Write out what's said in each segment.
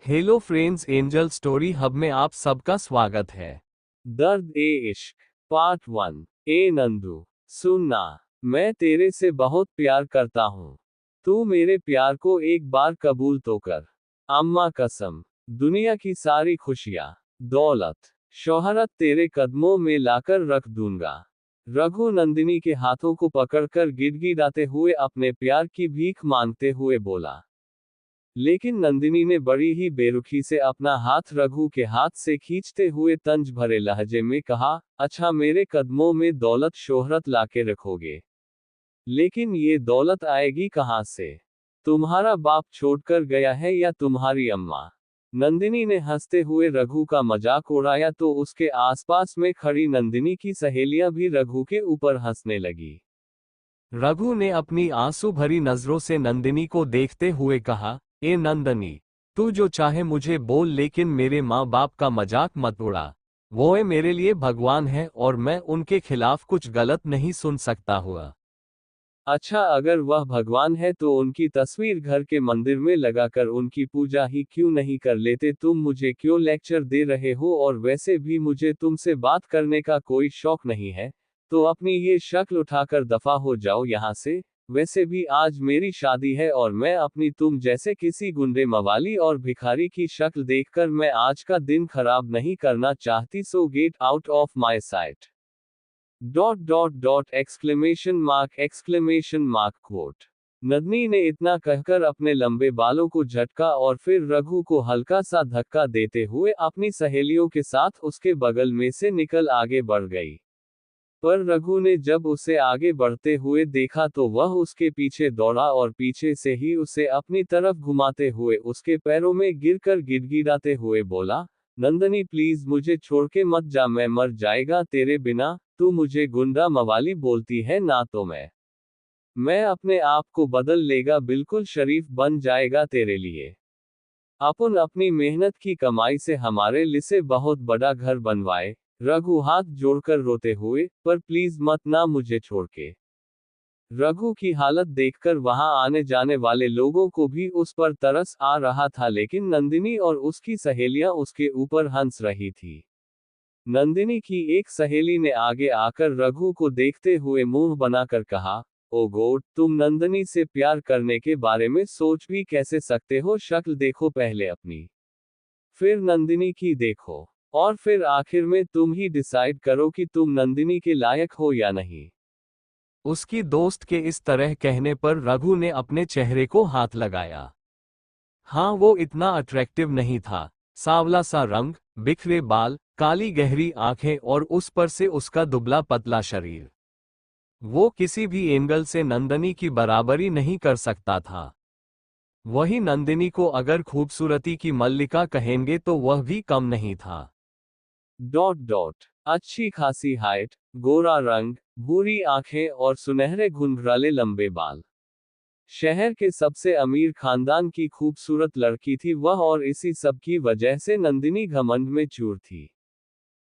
Hello friends, angel story hub में आप सबका स्वागत है। दर्द ए इश्क पार्ट 1। ए नंदू, सुनना, मैं तेरे से बहुत प्यार करता हूँ। तू मेरे प्यार को एक बार कबूल तो कर। अम्मा कसम, दुनिया की सारी खुशियाँ, दौलत, शोहरत तेरे कदमों में लाकर रख दूंगा। रघु नंदिनी के हाथों को पकड़कर गिड़गिड़ाते हुए अपने प्यार की भीख मांगते हुए बोला। लेकिन नंदिनी ने बड़ी ही बेरुखी से अपना हाथ रघु के हाथ से खींचते हुए तंज भरे लहजे में कहा, अच्छा मेरे कदमों में दौलत शोहरत लाके रखोगे, लेकिन ये दौलत आएगी कहाँ से? तुम्हारा बाप छोड़कर गया है या तुम्हारी अम्मा? नंदिनी ने हंसते हुए रघु का मजाक उड़ाया तो उसके आसपास में खड़ी नंदिनी की सहेलियां भी रघु के ऊपर हंसने लगी। रघु ने अपनी आंसू भरी नजरों से नंदिनी को देखते हुए कहा, ए नंदनी, तू जो चाहे मुझे बोल, लेकिन मेरे माँ बाप का मजाक मत उड़ा। वो मेरे लिए भगवान है और मैं उनके खिलाफ कुछ गलत नहीं सुन सकता हुआ। अच्छा, अगर वह भगवान है तो उनकी तस्वीर घर के मंदिर में लगाकर उनकी पूजा ही क्यों नहीं कर लेते? तुम मुझे क्यों लेक्चर दे रहे हो? और वैसे भी मुझे तुमसे बात करने का कोई शौक नहीं है, तो अपनी ये शक्ल उठाकर दफा हो जाओ यहाँ से। वैसे भी आज मेरी शादी है और मैं अपनी तुम जैसे किसी गुंडे मवाली और भिखारी की शक्ल देखकर मैं आज का दिन खराब नहीं करना चाहती, so get out of my sight. Exclamation mark quote. नदनी ने इतना कहकर अपने लंबे बालों को झटका और फिर रघु को हल्का सा धक्का देते हुए अपनी सहेलियों के साथ उसके बगल में से निकल आगे बढ़ गई। पर रघु ने जब उसे आगे बढ़ते हुए देखा तो वह उसके पीछे दौड़ा और पीछे से ही उसे अपनी तरफ घुमाते हुए उसके पैरों में गिरकर गिड़गिड़ाते हुए बोला, नंदनी प्लीज मुझे छोड़ के मत जा, मैं मर जाएगा तेरे बिना। तू मुझे गुंडा मवाली बोलती है ना, तो मैं अपने आप को बदल लेगा, बिल्कुल शरीफ बन जाएगा तेरे लिए। अपन अपनी मेहनत की कमाई से हमारे लिए बहुत बड़ा घर बनवाए। रघु हाथ जोड़कर रोते हुए, पर प्लीज मत ना मुझे छोड़ के। रघु की हालत देखकर वहां आने जाने वाले लोगों को भी उस पर तरस आ रहा था, लेकिन नंदिनी और उसकी सहेलियां उसके ऊपर हंस रही थी। नंदिनी की एक सहेली ने आगे आकर रघु को देखते हुए मुंह बनाकर कहा, ओ गॉड, तुम नंदिनी से प्यार करने के बारे में सोच भी कैसे सकते हो? शक्ल देखो पहले अपनी, फिर नंदिनी की देखो, और फिर आखिर में तुम ही डिसाइड करो कि तुम नंदिनी के लायक हो या नहीं। उसकी दोस्त के इस तरह कहने पर रघु ने अपने चेहरे को हाथ लगाया। हाँ, वो इतना अट्रैक्टिव नहीं था। सांवला सा रंग, बिखरे बाल, काली गहरी आंखें और उस पर से उसका दुबला पतला शरीर। वो किसी भी एंगल से नंदनी की बराबरी नहीं कर सकता था। वही नंदिनी को अगर खूबसूरती की मल्लिका कहेंगे तो वह भी कम नहीं था। अच्छी खासी हाइट, गोरा रंग, भूरी आंखें और सुनहरे घुंघराले लंबे बाल। शहर के सबसे अमीर खानदान की खूबसूरत लड़की थी वह, और इसी सब की वजह से नंदिनी घमंड में चूर थी।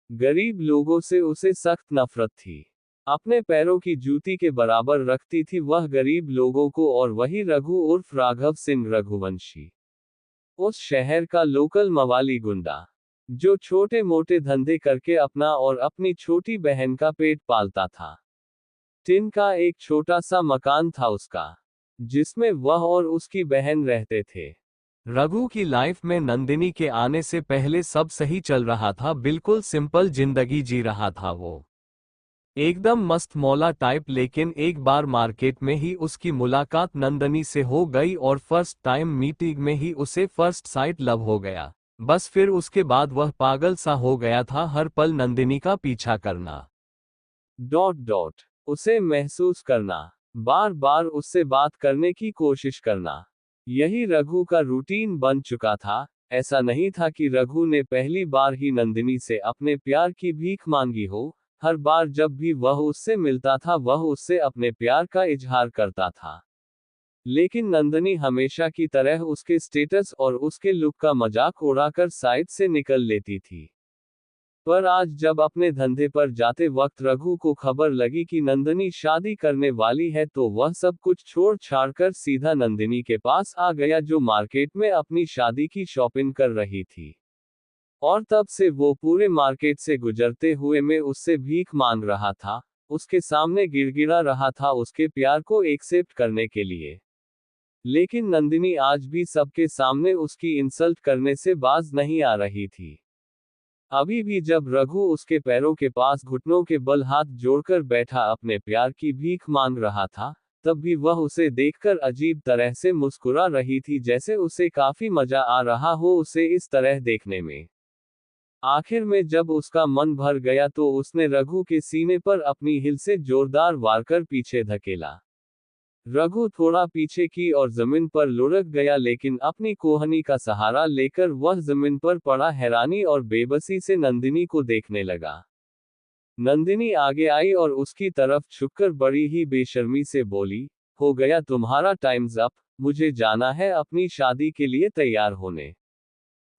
गरीब लोगों से उसे सख्त नफरत थी। अपने पैरों की जूती के बराबर रखती थी वह गरीब लोगों को, और वही रघु उर्फ राघव सिंह रघुवंशी, उस शहर का लोकल मवाली गुंडा, जो छोटे मोटे धंधे करके अपना और अपनी छोटी बहन का पेट पालता था। टिन का एक छोटा सा मकान था उसका, जिसमें वह और उसकी बहन रहते थे। रघु की लाइफ में नंदिनी के आने से पहले सब सही चल रहा था, बिल्कुल सिंपल जिंदगी जी रहा था वो। एकदम मस्त मौला टाइप, लेकिन एक बार मार्केट में ही उसकी मुलाकात नंदनी से हो गई और फर्स्ट टाइम मीटिंग में ही उसे फर्स्ट साइट लव हो गया। बस फिर उसके बाद वह पागल सा हो गया था, हर पल नंदिनी का पीछा करना, उसे महसूस करना, बार बार उससे बात करने की कोशिश करना, यही रघु का रूटीन बन चुका था। ऐसा नहीं था कि रघु ने पहली बार ही नंदिनी से अपने प्यार की भीख मांगी हो। हर बार जब भी वह उससे मिलता था वह उससे अपने प्यार का इजहार करता था। लेकिन नंदिनी हमेशा की तरह उसके स्टेटस और उसके लुक का मजाक उड़ाकर साइड से निकल लेती थी। पर आज जब अपने धंधे पर जाते वक्त रघु को खबर लगी कि नंदिनी शादी करने वाली है तो वह सब कुछ छोड़ छाड़ कर सीधा नंदिनी के पास आ गया, जो मार्केट में अपनी शादी की शॉपिंग कर रही थी। और तब से वो पूरे मार्केट से गुजरते हुए में उससे भीख मांग रहा था, उसके सामने गिड़गिड़ा रहा था उसके प्यार को एक्सेप्ट करने के लिए। लेकिन नंदिनी आज भी सबके सामने उसकी इंसल्ट करने से बाज नहीं आ रही थी। अभी भी जब रघु उसके पैरों के पास घुटनों के बल हाथ जोड़कर बैठा अपने प्यार की भीख मांग रहा था, तब भी वह उसे देखकर अजीब तरह से मुस्कुरा रही थी, जैसे उसे काफी मजा आ रहा हो उसे इस तरह देखने में। आखिर में जब उसका मन भर गया तो उसने रघु के सीने पर अपनी हिल से जोरदार वार कर पीछे धकेला। रघु थोड़ा पीछे की और जमीन पर लुढ़क गया, लेकिन अपनी कोहनी का सहारा लेकर वह जमीन पर पड़ा हैरानी और बेबसी से नंदिनी को देखने लगा। नंदिनी आगे आई और उसकी तरफ झुककर बड़ी ही बेशर्मी से बोली, हो गया तुम्हारा टाइम्स अप, मुझे जाना है अपनी शादी के लिए तैयार होने।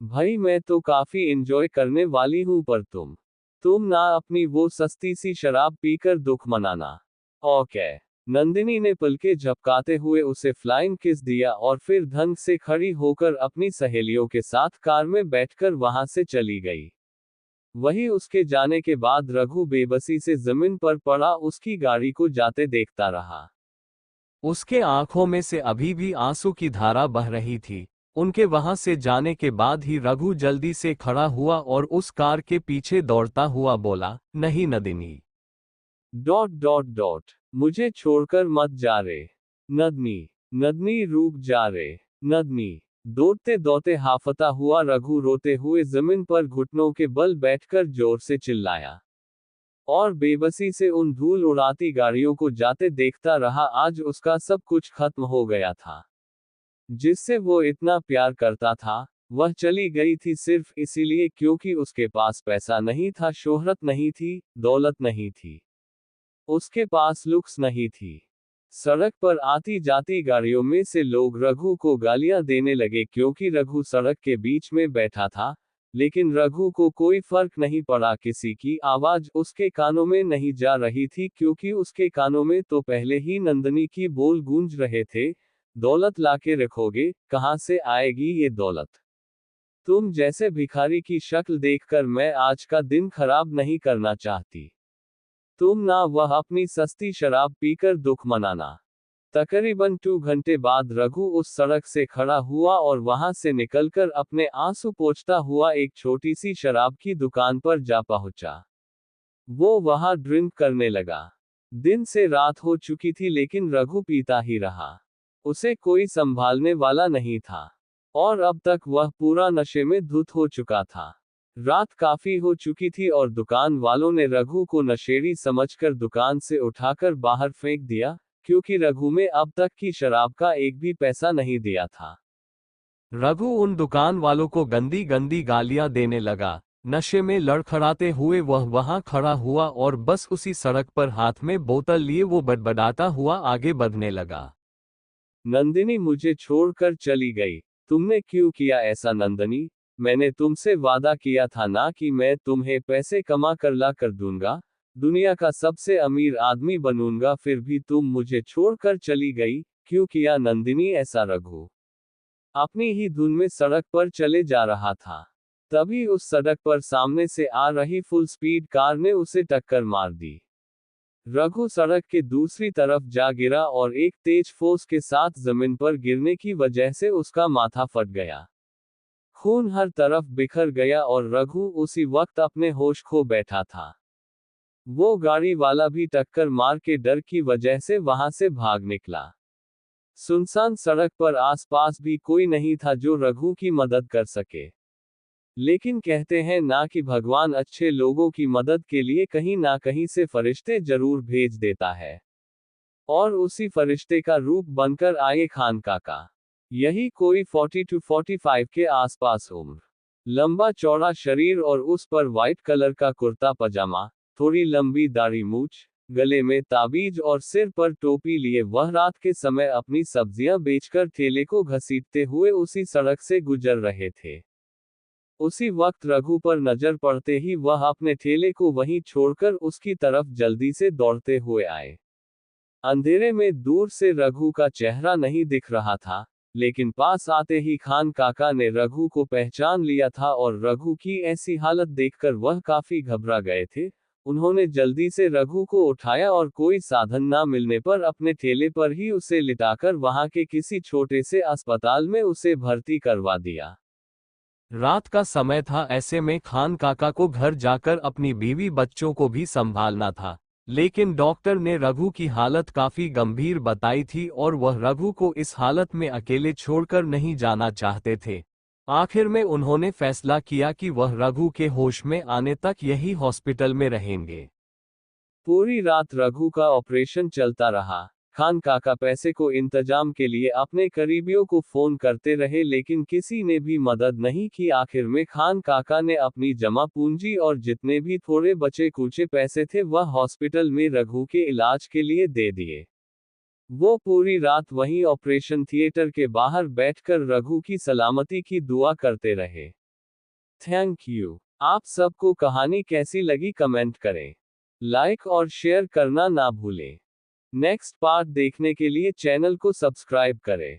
भाई मैं तो काफी एंजॉय करने वाली हूं, पर तुम ना अपनी वो सस्ती सी शराब पीकर दुख मनाना। ओके। नंदिनी ने पलके झपकाते हुए उसे फ्लाइंग किस दिया और फिर ढंग से खड़ी होकर अपनी सहेलियों के साथ कार में बैठकर वहां से चली गई। वही उसके जाने के बाद रघु बेबसी से जमीन पर पड़ा उसकी गाड़ी को जाते देखता रहा। उसके आंखों में से अभी भी आंसू की धारा बह रही थी। उनके वहां से जाने के बाद ही रघु जल्दी से खड़ा हुआ और उस कार के पीछे दौड़ता हुआ बोला, नहीं नंदिनी। मुझे छोड़कर मत जा रे। नदनी रुक जा रे। नदनी। दौड़ते दौड़ते हाफता हुआ रघु रोते हुए जमीन पर घुटनों के बल बैठकर जोर से चिल्लाया और बेबसी से उन धूल उड़ाती गाड़ियों को जाते देखता रहा। आज उसका सब कुछ खत्म हो गया था। जिससे वो इतना प्यार करता था, वह चली गई थी सिर्फ इसीलिए क्योंकि उसके पास पैसा नहीं था, शोहरत नहीं थी, दौलत नहीं थी, उसके पास लुक्स नहीं थी। सड़क पर आती जाती गाड़ियों में से लोग रघु को गालियां देने लगे क्योंकि रघु सड़क के बीच में बैठा था, लेकिन रघु को कोई फर्क नहीं पड़ा। किसी की आवाज उसके कानों में नहीं जा रही थी क्योंकि उसके कानों में तो पहले ही नंदिनी की बोल गूंज रहे थे, दौलत लाके रखोगे, कहां से आएगी ये दौलत? तुम जैसे भिखारी की शक्ल देखकर मैं आज का दिन खराब नहीं करना चाहती। तुम ना वह अपनी सस्ती शराब पीकर दुख मनाना। तकरीबन 2 घंटे बाद रघु उस सड़क से खड़ा हुआ और वहां से निकलकर अपने आंसू पोंछता हुआ एक छोटी सी शराब की दुकान पर जा पहुंचा। वो वहां ड्रिंक करने लगा। दिन से रात हो चुकी थी लेकिन रघु पीता ही रहा। उसे कोई संभालने वाला नहीं था और अब तक वह पूरा नशे में धुत हो चुका था। रात काफी हो चुकी थी और दुकान वालों ने रघु को नशेड़ी समझकर दुकान से उठाकर बाहर फेंक दिया, क्योंकि रघु में अब तक की शराब का एक भी पैसा नहीं दिया था। रघु उन दुकान वालों को गंदी गंदी गालियां देने लगा। नशे में लड़खड़ाते हुए वह वहां खड़ा हुआ और बस उसी सड़क पर हाथ में बोतल लिए वो बड़बड़ाता हुआ आगे बढ़ने लगा। नंदिनी मुझे छोड़कर चली गई। तुमने क्यों किया ऐसा नंदिनी? मैंने तुमसे वादा किया था ना कि मैं तुम्हें पैसे कमा कर ला कर दूंगा, दुनिया का सबसे अमीर आदमी बनूंगा, फिर भी तुम मुझे छोड़कर चली गई। क्यों किया नंदिनी ऐसा? रघु अपनी ही धुन में सड़क पर चले जा रहा था। तभी उस सड़क पर सामने से आ रही फुल स्पीड कार ने उसे टक्कर मार दी। रघु सड़क के दूसरी तरफ जा गिरा और एक तेज फोर्स के साथ जमीन पर गिरने की वजह से उसका माथा फट गया। खून हर तरफ बिखर गया और रघु उसी वक्त अपने होश खो बैठा था। वो गाड़ी वाला भी टक्कर मार के डर की वजह से वहां से भाग निकला। सुनसान सड़क पर आसपास भी कोई नहीं था जो रघु की मदद कर सके। लेकिन कहते हैं ना कि भगवान अच्छे लोगों की मदद के लिए कहीं ना कहीं से फरिश्ते जरूर भेज देता है। और उसी फरिश्ते का रूप बनकर आए खान काका। यही कोई 40 to 45 के आसपास उम्र, लंबा चौड़ा शरीर और उस पर व्हाइट कलर का कुर्ता पजामा, थोड़ी लंबी दाढ़ी मूछ, गले में ताबीज और सिर पर टोपी लिए वह रात के समय अपनी सब्जियां बेचकर ठेले को घसीटते हुए उसी सड़क से गुजर रहे थे। उसी वक्त रघु पर नजर पड़ते ही वह अपने ठेले को वहीं छोड़कर उसकी तरफ जल्दी से दौड़ते हुए आए। अंधेरे में दूर से रघु का चेहरा नहीं दिख रहा था, लेकिन पास आते ही खान काका ने रघु को पहचान लिया था और रघु की ऐसी हालत देखकर वह काफी घबरा गए थे। उन्होंने जल्दी से रघु को उठाया और कोई साधन ना मिलने पर अपने ठेले पर ही उसे लिटाकर वहां के किसी छोटे से अस्पताल में उसे भर्ती करवा दिया। रात का समय था, ऐसे में खान काका को घर जाकर अपनी बीवी बच्चों को भी संभालना था, लेकिन डॉक्टर ने रघु की हालत काफी गंभीर बताई थी और वह रघु को इस हालत में अकेले छोड़कर नहीं जाना चाहते थे। आखिर में उन्होंने फैसला किया कि वह रघु के होश में आने तक यही हॉस्पिटल में रहेंगे। पूरी रात रघु का ऑपरेशन चलता रहा। खान काका पैसे को इंतजाम के लिए अपने करीबियों को फोन करते रहे, लेकिन किसी ने भी मदद नहीं की। आखिर में खान काका ने अपनी जमा पूंजी और जितने भी थोड़े बचे कुचे पैसे थे वह हॉस्पिटल में रघु के इलाज के लिए दे दिए। वो पूरी रात वहीं ऑपरेशन थिएटर के बाहर बैठकर रघु की सलामती की दुआ करते रहे। Thank you. आप सबको कहानी कैसी लगी कमेंट करें, लाइक और शेयर करना ना भूलें। नेक्स्ट पार्ट देखने के लिए चैनल को सब्सक्राइब करें।